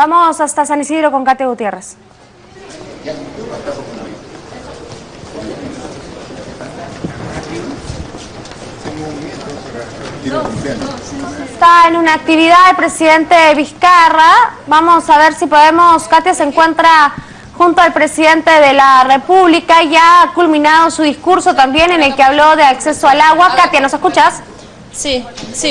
Vamos hasta San Isidro con Katia Gutiérrez. Está en una actividad el presidente Vizcarra. Vamos a ver si podemos... Katia se encuentra junto al presidente de la República. Ya ha culminado su discurso también en el que habló de acceso al agua. Katia, ¿nos escuchas? Sí,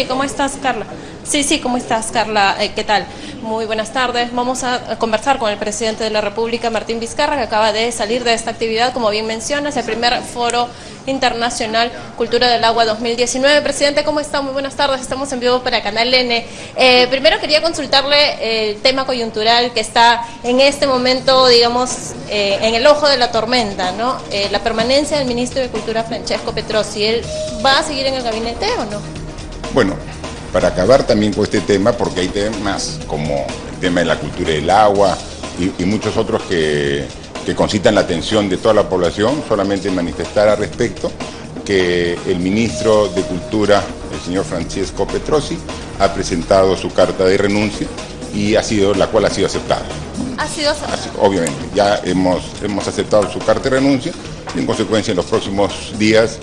¿cómo estás, Carla? Sí, ¿cómo estás, Carla? ¿Qué tal? Muy buenas tardes. Vamos a conversar con el presidente de la República, Martín Vizcarra, que acaba de salir de esta actividad, como bien mencionas, el primer Foro Internacional Cultura del Agua 2019. Presidente, ¿cómo está? Muy buenas tardes. Estamos en vivo para Canal N. Primero quería consultarle el tema coyuntural que está en este momento, digamos, en el ojo de la tormenta, ¿no? La permanencia del ministro de Cultura, Francesco Petrosi. ¿Él va a seguir en el gabinete o no? Bueno, para acabar también con este tema, porque hay temas como el tema de la cultura del agua y muchos otros que concitan la atención de toda la población, solamente manifestar al respecto que el ministro de Cultura, el señor Francesco Petrosi, ha presentado su carta de renuncia y la cual ha sido aceptada. ¿Ha sido aceptada? Obviamente, ya hemos aceptado su carta de renuncia y en consecuencia en los próximos días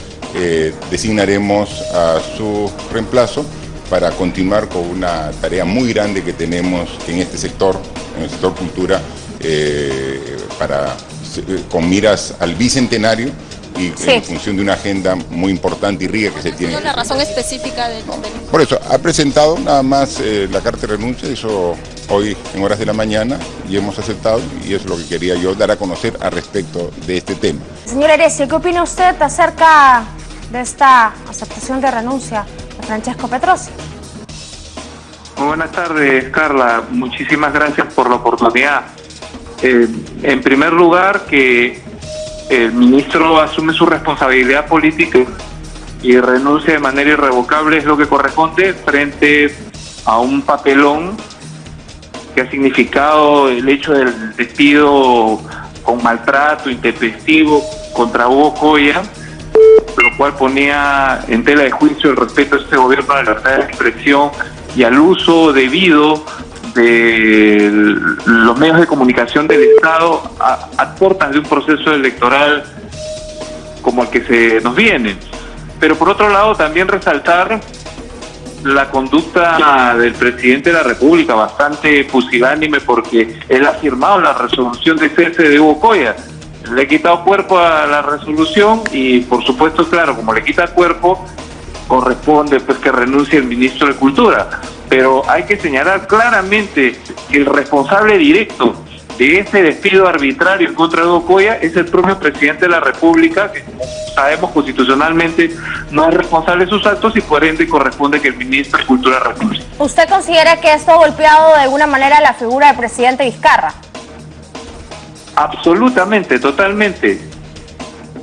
designaremos a su reemplazo para continuar con una tarea muy grande que tenemos en este sector, en el sector cultura, con miras al bicentenario y sí, en función de una agenda muy importante y rica que se tiene. ¿La razón específica del... Por eso, ha presentado nada más la carta de renuncia, eso hoy en horas de la mañana, y hemos aceptado, y eso es lo que quería yo dar a conocer al respecto de este tema. Señor Heresia, ¿qué opina usted acerca de esta aceptación de renuncia de Francesco Petrosi? Muy buenas tardes, Carla. Muchísimas gracias por la oportunidad. En primer lugar, que el ministro asume su responsabilidad política y renuncia de manera irrevocable es lo que corresponde frente a un papelón que ha significado el hecho del despido con maltrato intempestivo contra Hugo Coya, lo cual ponía en tela de juicio el respeto a este gobierno a la libertad de expresión y al uso debido de los medios de comunicación del Estado a puertas de un proceso electoral como el que se nos viene. Pero por otro lado también resaltar la conducta del presidente de la República, bastante pusilánime, porque él ha firmado la resolución de cese de Hugo Coya. Le ha quitado cuerpo a la resolución y, por supuesto, claro, como le quita cuerpo, corresponde pues que renuncie el ministro de Cultura. Pero hay que señalar claramente que el responsable directo de ese despido arbitrario en contra de Hugo Coya es el propio presidente de la República, que como sabemos constitucionalmente no es responsable de sus actos y por ende corresponde que el ministro de Cultura renuncie. ¿Usted considera que esto ha golpeado de alguna manera la figura del presidente Vizcarra? Absolutamente, totalmente.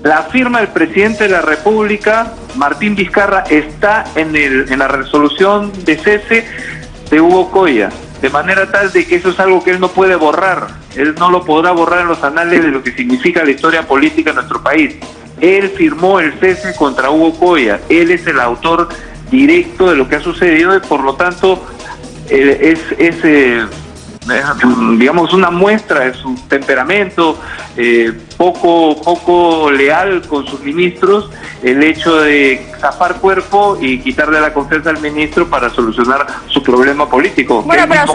La firma del presidente de la República, Martín Vizcarra, está en la resolución de cese de Hugo Coya, de manera tal de que eso es algo que él no puede borrar. Él no lo podrá borrar en los anales de lo que significa la historia política de nuestro país. Él firmó el cese contra Hugo Coya, él es el autor directo de lo que ha sucedido y por lo tanto digamos una muestra de su temperamento poco leal con sus ministros, el hecho de zafar cuerpo y quitarle la confianza al ministro para solucionar su problema político. Bueno, pero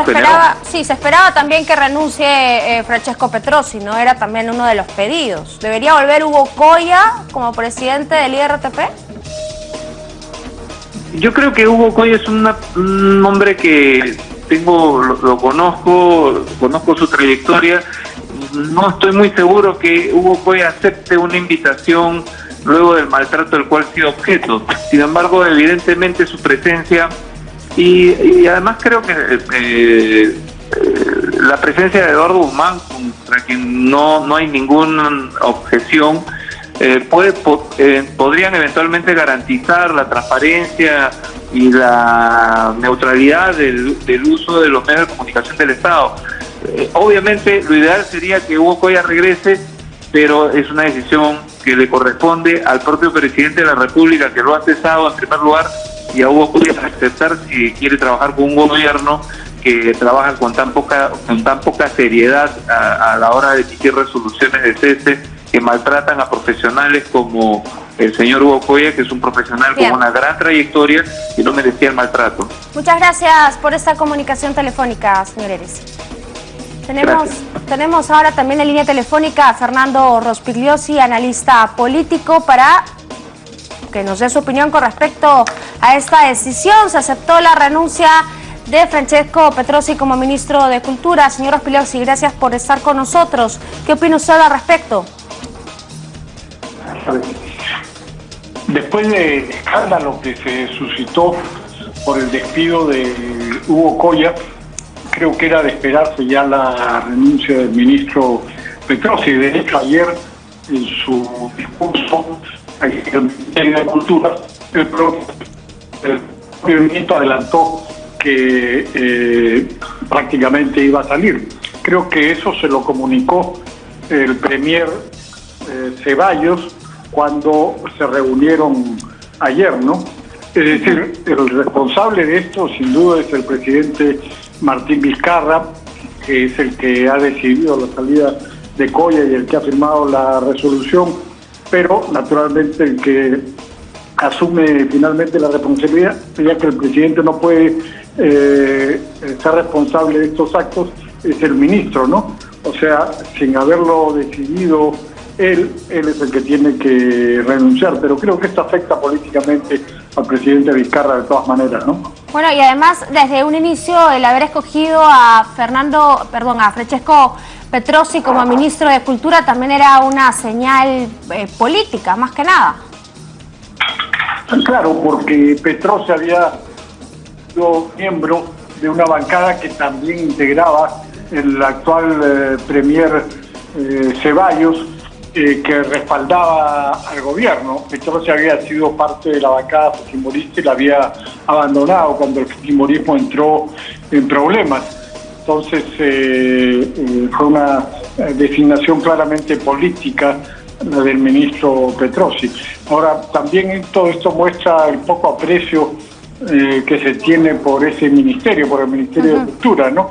se esperaba también que renuncie Francesco Petrosi, ¿no? Era también uno de los pedidos. ¿Debería volver Hugo Coya como presidente del IRTP? Yo creo que Hugo Coya es un hombre que lo conozco su trayectoria. No estoy muy seguro que Hugo Coya acepte una invitación luego del maltrato del cual ha sido objeto. Sin embargo, evidentemente su presencia y además creo que la presencia de Eduardo Guzmán, contra quien no hay ninguna objeción, podrían eventualmente garantizar la transparencia y la neutralidad del uso de los medios de comunicación del Estado. Obviamente lo ideal sería que Hugo Coya regrese, pero es una decisión que le corresponde al propio presidente de la República, que lo ha cesado en primer lugar, y a Hugo Coya aceptar si quiere trabajar con un gobierno que trabajan con tan poca seriedad a la hora de emitir resoluciones de cese, que maltratan a profesionales como el señor Hugo Coya, que es un profesional con una gran trayectoria y no merecía el maltrato. Muchas gracias por esta comunicación telefónica, señor Eres. Tenemos ahora también en línea telefónica a Fernando Rospigliosi, analista político, para que nos dé su opinión con respecto a esta decisión. Se aceptó la renuncia de Francesco Petrosi como ministro de Cultura. Señor Rospigliosi, gracias por estar con nosotros. ¿Qué opina usted al respecto? Después del escándalo que se suscitó por el despido de Hugo Coya, creo que era de esperarse ya la renuncia del ministro Petrosi. De hecho, ayer en su discurso en el Ministerio de Cultura, el propio ministro adelantó que prácticamente iba a salir. Creo que eso se lo comunicó el premier Ceballos cuando se reunieron ayer, ¿no? Es decir, el responsable de esto sin duda es el presidente Martín Vizcarra, que es el que ha decidido la salida de Coya y el que ha firmado la resolución, pero naturalmente el que asume finalmente la responsabilidad, ya que el presidente no puede ser responsable de estos actos, es el ministro, ¿no? O sea, sin haberlo decidido él es el que tiene que renunciar, pero creo que esto afecta políticamente al presidente Vizcarra de todas maneras, ¿no? Bueno, y además, desde un inicio, el haber escogido a Francesco Petrosi como ministro de Cultura también era una señal política, más que nada. Claro, porque Petrosi había sido miembro de una bancada que también integraba el actual premier Ceballos, que respaldaba al gobierno. Petrosi había sido parte de la bancada fujimorista y la había abandonado cuando el fujimorismo entró en problemas. Entonces fue una designación claramente política la del ministro Petrosi. Ahora, también todo esto muestra el poco aprecio que se tiene por ese ministerio, por el Ministerio de Cultura, ¿no?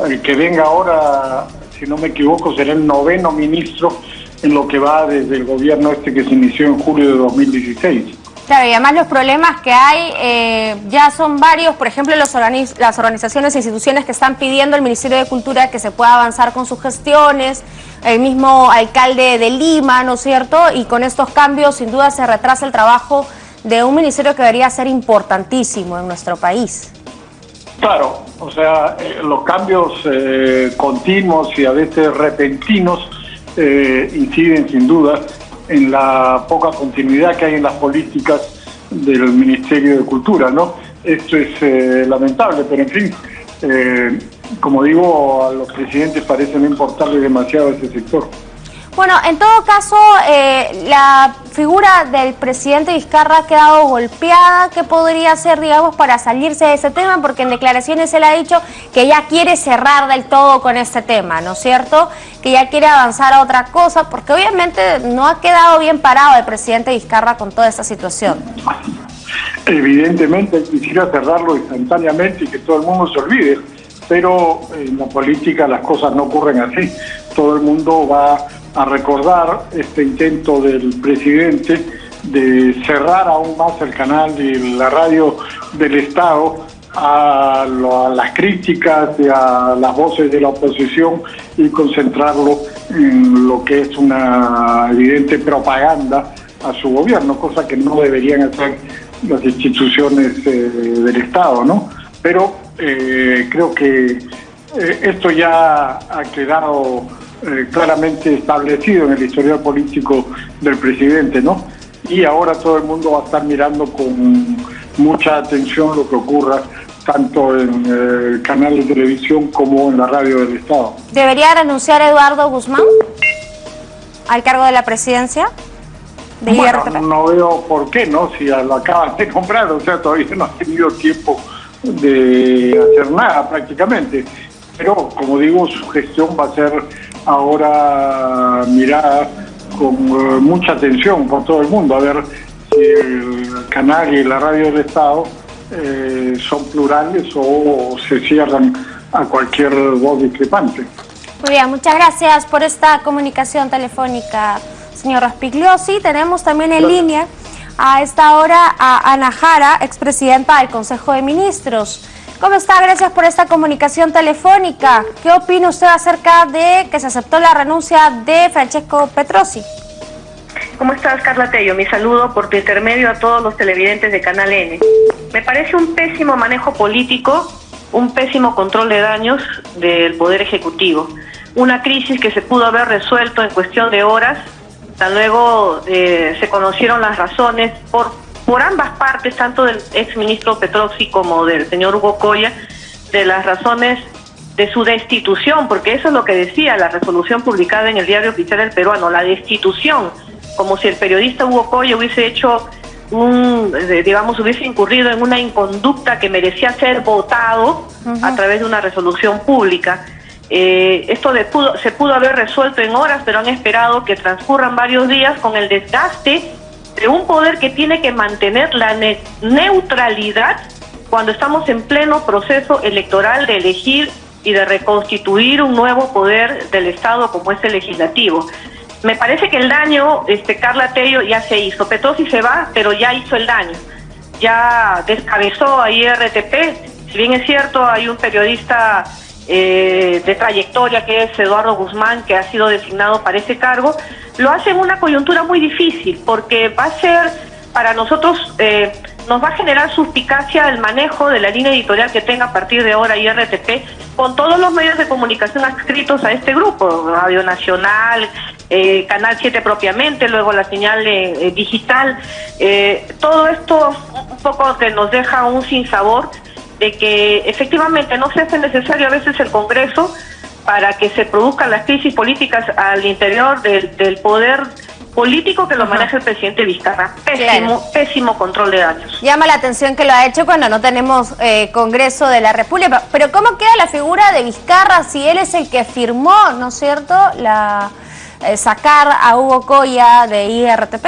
El que venga ahora, si no me equivoco, será el 9º ministro en lo que va desde el gobierno que se inició en julio de 2016. Claro, y además los problemas que hay ya son varios. Por ejemplo, las organizaciones e instituciones que están pidiendo al Ministerio de Cultura que se pueda avanzar con sus gestiones, el mismo alcalde de Lima, ¿no es cierto? Y con estos cambios, sin duda, se retrasa el trabajo de un ministerio que debería ser importantísimo en nuestro país. Claro, o sea, los cambios continuos y a veces repentinos inciden sin duda en la poca continuidad que hay en las políticas del Ministerio de Cultura, ¿no? Esto es lamentable, pero en fin, como digo, a los presidentes parece no importarle demasiado ese sector. Bueno, en todo caso, la figura del presidente Vizcarra ha quedado golpeada. ¿Qué podría hacer, digamos, para salirse de ese tema? Porque en declaraciones él ha dicho que ya quiere cerrar del todo con este tema, ¿no es cierto? Que ya quiere avanzar a otra cosa, porque obviamente no ha quedado bien parado el presidente Vizcarra con toda esta situación. Evidentemente quisiera cerrarlo instantáneamente y que todo el mundo se olvide, pero en la política las cosas no ocurren así. Todo el mundo va a recordar este intento del presidente de cerrar aún más el canal y la radio del Estado a las críticas y a las voces de la oposición y concentrarlo en lo que es una evidente propaganda a su gobierno, cosa que no deberían hacer las instituciones del Estado, ¿no? Pero creo que esto ya ha quedado claramente establecido en el historial político del presidente, ¿no? Y ahora todo el mundo va a estar mirando con mucha atención lo que ocurra tanto en el canal de televisión como en la radio del Estado. ¿Debería renunciar Eduardo Guzmán al cargo de la presidencia de IRTP? No veo por qué, ¿no? Si lo acaban de comprar, o sea, todavía no ha tenido tiempo de hacer nada prácticamente. Pero, como digo, su gestión va a ser ahora mirada con mucha atención por todo el mundo, a ver si el canal y la radio del Estado son plurales o se cierran a cualquier voz discrepante. Muy bien, muchas gracias por esta comunicación telefónica, señor Rospigliosi. Tenemos también en línea a esta hora a Ana Jara, expresidenta del Consejo de Ministros. ¿Cómo está? Gracias por esta comunicación telefónica. ¿Qué opina usted acerca de que se aceptó la renuncia de Francesco Petrosi? ¿Cómo estás, Carla Tello? Mi saludo por tu intermedio a todos los televidentes de Canal N. Me parece un pésimo manejo político, un pésimo control de daños del Poder Ejecutivo. Una crisis que se pudo haber resuelto en cuestión de horas. Tan luego se conocieron las razones por ambas partes, tanto del exministro Petrosi como del señor Hugo Coya, de las razones de su destitución, porque eso es lo que decía la resolución publicada en el Diario Oficial del Peruano, la destitución, como si el periodista Hugo Coya hubiese hecho hubiese incurrido en una inconducta que merecía ser votado a través de una resolución pública. Esto se pudo haber resuelto en horas, pero han esperado que transcurran varios días con el desgaste de un poder que tiene que mantener la neutralidad cuando estamos en pleno proceso electoral de elegir y de reconstituir un nuevo poder del Estado como es el legislativo. Me parece que el daño, Carla Tello, ya se hizo. Petrosi se va, pero ya hizo el daño. Ya descabezó a IRTP. Si bien es cierto, hay un periodista de trayectoria que es Eduardo Guzmán, que ha sido designado para ese cargo, lo hace en una coyuntura muy difícil, porque va a ser, para nosotros, nos va a generar suspicacia el manejo de la línea editorial que tenga a partir de ahora IRTP, con todos los medios de comunicación adscritos a este grupo, Radio Nacional, Canal 7 propiamente, luego la señal digital, todo esto un poco que nos deja un sinsabor de que efectivamente no se hace necesario a veces el Congreso para que se produzcan las crisis políticas al interior del poder político que lo maneja el presidente Vizcarra. Pésimo control de daños. Llama la atención que lo ha hecho cuando no tenemos Congreso de la República. Pero ¿cómo queda la figura de Vizcarra si él es el que firmó, ¿no es cierto?, sacar a Hugo Coya de IRTP?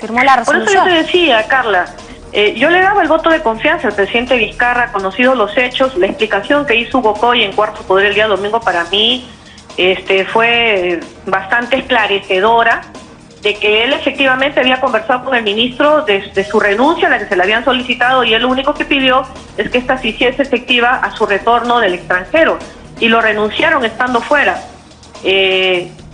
Firmó la resolución. Por eso yo te decía, Carla, yo le daba el voto de confianza al presidente Vizcarra, conocidos los hechos. La explicación que hizo Hugo Coya en Cuarto Poder el día domingo para mí fue bastante esclarecedora, de que él efectivamente había conversado con el ministro de su renuncia, la que se le habían solicitado, y él lo único que pidió es que esta se hiciese efectiva a su retorno del extranjero, y lo renunciaron estando fuera.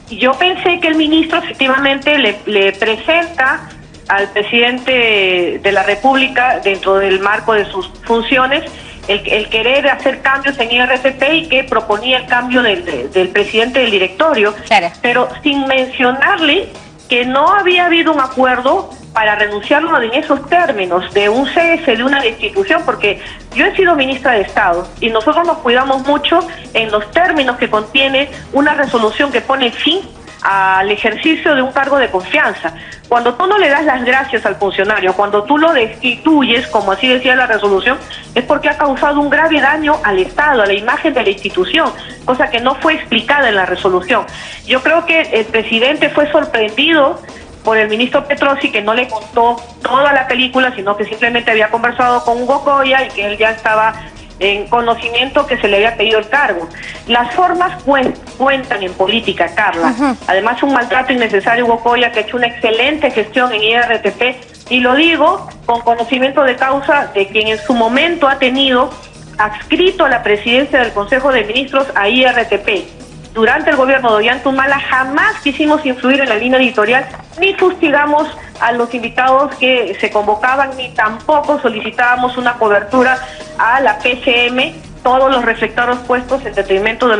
Yo pensé que el ministro efectivamente le presenta al presidente de la República, dentro del marco de sus funciones, el querer hacer cambios en IRTP, y que proponía el cambio del presidente del directorio, claro, pero sin mencionarle que no había habido un acuerdo para renunciarlo en esos términos, de un cese, de una destitución, porque yo he sido ministra de Estado y nosotros nos cuidamos mucho en los términos que contiene una resolución que pone fin al ejercicio de un cargo de confianza. Cuando tú no le das las gracias al funcionario, cuando tú lo destituyes, como así decía la resolución, es porque ha causado un grave daño al Estado, a la imagen de la institución, cosa que no fue explicada en la resolución. Yo creo que el presidente fue sorprendido por el ministro Petrosi, que no le contó toda la película, sino que simplemente había conversado con Hugo Coya y que él ya estaba en conocimiento que se le había pedido el cargo. Las formas cuentan en política, Carla. Además, un maltrato innecesario Hugo Coya, que ha hecho una excelente gestión en IRTP, y lo digo con conocimiento de causa de quien en su momento ha tenido adscrito a la presidencia del Consejo de Ministros a IRTP. Durante el gobierno de Ollanta-Humala jamás quisimos influir en la línea editorial, ni fustigamos a los invitados que se convocaban, ni tampoco solicitábamos una cobertura a la PCM, todos los reflectores puestos en detrimento de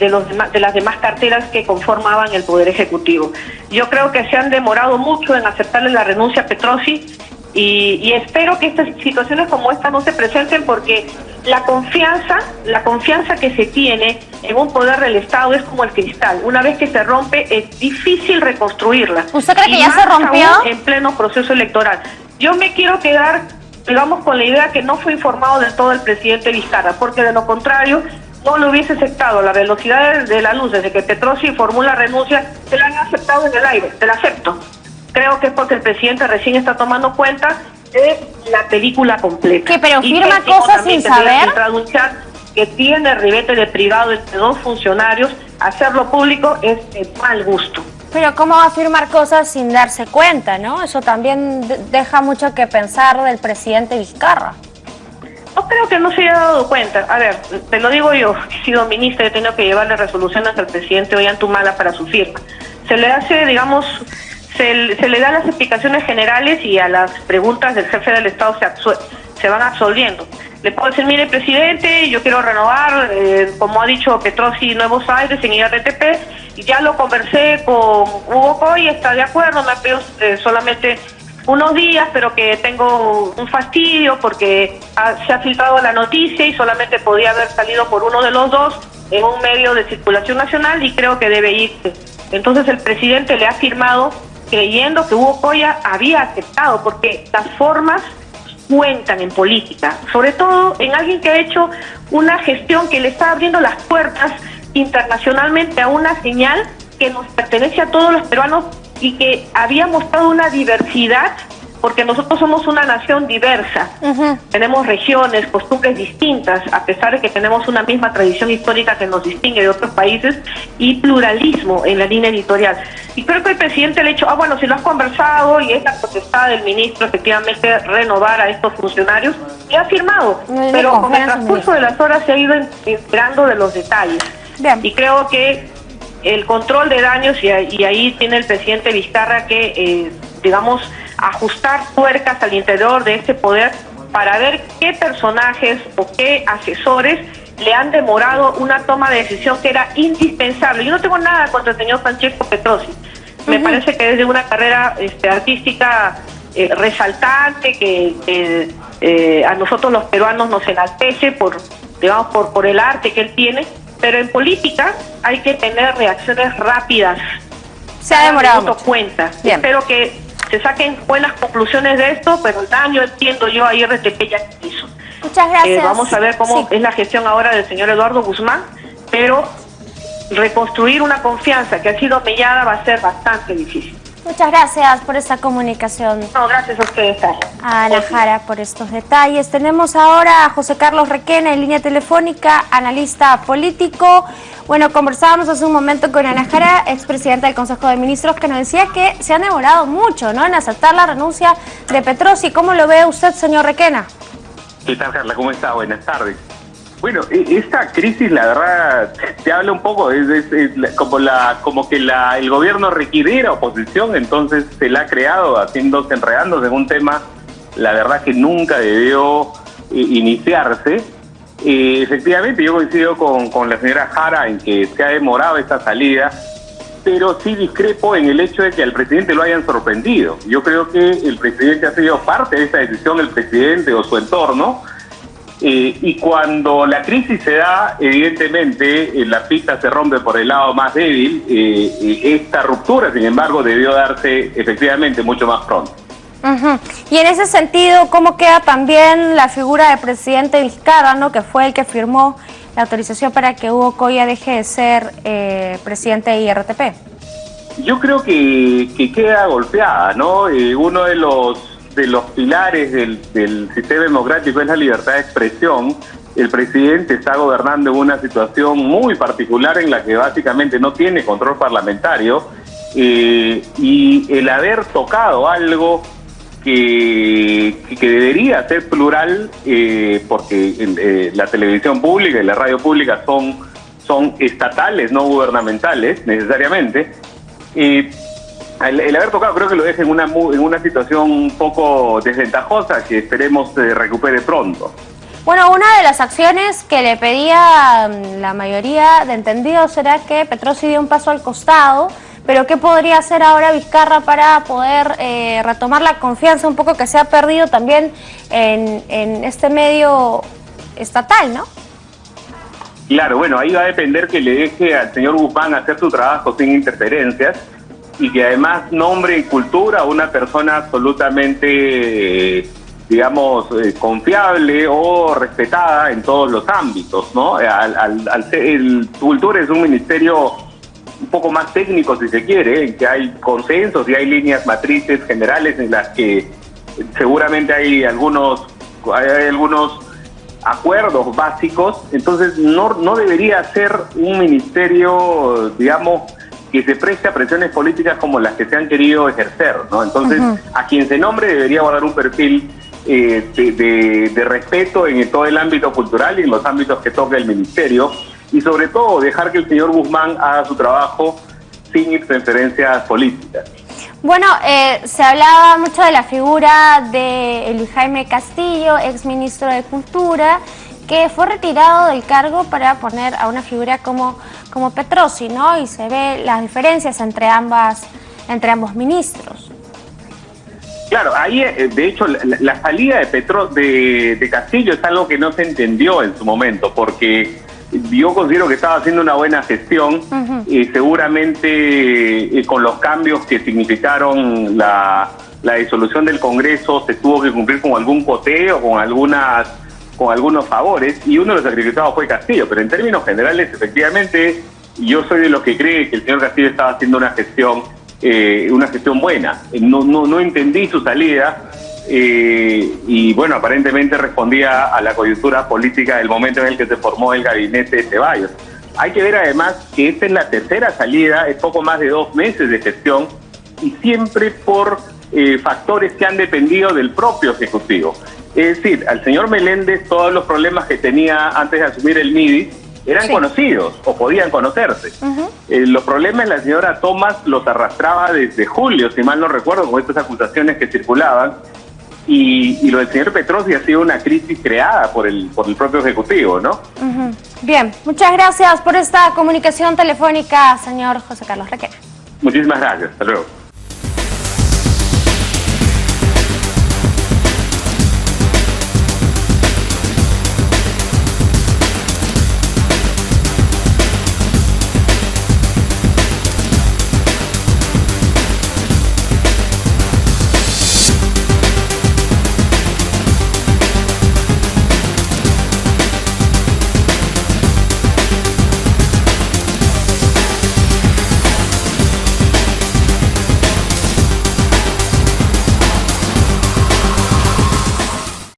de las demás carteras que conformaban el Poder Ejecutivo. Yo creo que se han demorado mucho en aceptarle la renuncia a Petrosi, y espero que estas situaciones como esta no se presenten, porque la confianza que se tiene en un poder del Estado es como el cristal. Una vez que se rompe, es difícil reconstruirla. ¿Usted cree que ya se rompió? En pleno proceso electoral. Yo me quiero quedar, digamos, con la idea que no fue informado del todo el presidente Vizcarra, porque de lo contrario no lo hubiese aceptado. La velocidad de la luz desde que Petrosi formó la renuncia, se la han aceptado en el aire, te la acepto. Creo que es porque el presidente recién está tomando cuenta de la película completa. ¿Qué, pero firma cosas sin saber? que tiene ribete de privado entre dos funcionarios, hacerlo público es de mal gusto. Pero ¿cómo va a afirmar cosas sin darse cuenta, no? Eso también deja mucho que pensar del presidente Vizcarra. No creo que no se haya dado cuenta. A ver, te lo digo yo, he sido ministra y he tenido que llevarle resoluciones al presidente Ollantumala para su firma. Se le hace, digamos, se le da las explicaciones generales y a las preguntas del jefe del Estado se van absolviendo. Le puedo decir, mire, presidente, yo quiero renovar, como ha dicho Petrosi, Nuevos Aires en IRTP, y ya lo conversé con Hugo Coy, está de acuerdo, me ha pedido solamente unos días, pero que tengo un fastidio porque se ha filtrado la noticia y solamente podía haber salido por uno de los dos en un medio de circulación nacional y creo que debe irse. Entonces el presidente le ha firmado creyendo que Hugo Coya había aceptado, porque las formas cuentan en política, sobre todo en alguien que ha hecho una gestión que le está abriendo las puertas internacionalmente a una señal que nos pertenece a todos los peruanos y que había mostrado una diversidad, porque nosotros somos una nación diversa. Tenemos regiones, costumbres distintas, a pesar de que tenemos una misma tradición histórica que nos distingue de otros países, y pluralismo en la línea editorial. Y creo que el presidente le ha dicho, bueno, si lo has conversado y es la potestad del ministro efectivamente renovar a estos funcionarios, y ha firmado, pero con el transcurso de las horas se ha ido enterando de los detalles. Bien. Y creo que el control de daños, y ahí tiene el presidente Vizcarra que, digamos, ajustar tuercas al interior de este poder para ver qué personajes o qué asesores le han demorado una toma de decisión que era indispensable. Yo no tengo nada contra el señor Francesco Petrosi. Me parece que es de una carrera artística resaltante, que a nosotros los peruanos nos enaltece por el arte que él tiene, pero en política hay que tener reacciones rápidas. Se ha demorado mucho. Cuenta. Bien. Espero que se saquen buenas conclusiones de esto, pero el daño, entiendo yo, a IRTP ya se hizo. Muchas gracias. Vamos a ver cómo es la gestión ahora del señor Eduardo Guzmán, pero reconstruir una confianza que ha sido mellada va a ser bastante difícil. Muchas gracias por esta comunicación. No, gracias a ustedes, a Ana Jara, por estos detalles. Tenemos ahora a José Carlos Requena en línea telefónica, analista político. Bueno, conversábamos hace un momento con Ana Jara, expresidenta del Consejo de Ministros, que nos decía que se han demorado mucho, ¿no?, en aceptar la renuncia de Petrosi. ¿Cómo lo ve usted, señor Requena? ¿Qué tal, Carla? ¿Cómo está? Buenas tardes. Bueno, esta crisis, la verdad, te habla un poco, es como que el gobierno requiriera oposición, entonces se la ha creado enredándose en un tema, la verdad, que nunca debió iniciarse. Efectivamente, yo coincido con la señora Jara en que se ha demorado esta salida, pero sí discrepo en el hecho de que al presidente lo hayan sorprendido. Yo creo que el presidente ha sido parte de esta decisión, el presidente o su entorno. Y cuando la crisis se da, evidentemente la pista se rompe por el lado más débil. Esta ruptura, sin embargo, debió darse efectivamente mucho más pronto. Y en ese sentido, ¿cómo queda también la figura del presidente Vizcarra, ¿no?, que fue el que firmó la autorización para que Hugo Coya deje de ser presidente de IRTP? Yo creo que queda golpeada, ¿no? Uno de los pilares del sistema democrático es la libertad de expresión. El presidente está gobernando en una situación muy particular en la que básicamente no tiene control parlamentario, y el haber tocado algo que debería ser plural, porque la televisión pública y la radio pública son estatales, no gubernamentales necesariamente, el haber tocado creo que lo deja en una situación un poco desventajosa que esperemos se recupere pronto. Bueno, una de las acciones que le pedía la mayoría de entendidos era que Petrosi dio un paso al costado, pero ¿qué podría hacer ahora Vizcarra para poder retomar la confianza un poco que se ha perdido también en este medio estatal, ¿no? Claro, bueno, ahí va a depender que le deje al señor Guzmán hacer su trabajo sin interferencias, y que además nombre en cultura a una persona absolutamente, digamos, confiable o respetada en todos los ámbitos, ¿no? Cultura es un ministerio un poco más técnico, si se quiere, en que hay consensos y hay líneas matrices generales en las que seguramente hay algunos acuerdos básicos, entonces no debería ser un ministerio, digamos, que se preste a presiones políticas como las que se han querido ejercer, ¿no? Entonces, a quien se nombre debería guardar un perfil de respeto en todo el ámbito cultural y en los ámbitos que toca el ministerio, y sobre todo dejar que el señor Guzmán haga su trabajo sin interferencias políticas. Bueno, se hablaba mucho de la figura de Luis Jaime Castillo, exministro de Cultura, que fue retirado del cargo para poner a una figura como Petrosi, ¿no? Y se ve las diferencias entre ambos ministros. Claro, ahí de hecho la salida de Castillo es algo que no se entendió en su momento, porque yo considero que estaba haciendo una buena gestión y seguramente con los cambios que significaron la disolución del Congreso se tuvo que cumplir con algún coteo, con algunos favores, y uno de los sacrificados fue Castillo, pero en términos generales efectivamente yo soy de los que cree que el señor Castillo estaba haciendo una gestión buena. No entendí su salida. Y bueno, aparentemente respondía a la coyuntura política del momento en el que se formó el gabinete de Ceballos. Hay que ver además que esta es la tercera salida, es poco más de 2 meses de gestión, y siempre por factores que han dependido del propio Ejecutivo. Es decir, al señor Meléndez todos los problemas que tenía antes de asumir el MIDI eran conocidos o podían conocerse. Los problemas la señora Thomas los arrastraba desde julio, si mal no recuerdo, con estas acusaciones que circulaban. Y lo del señor Petrosi ha sido una crisis creada por el propio Ejecutivo, ¿no? Bien, muchas gracias por esta comunicación telefónica, señor José Carlos Requena. Muchísimas gracias, hasta luego.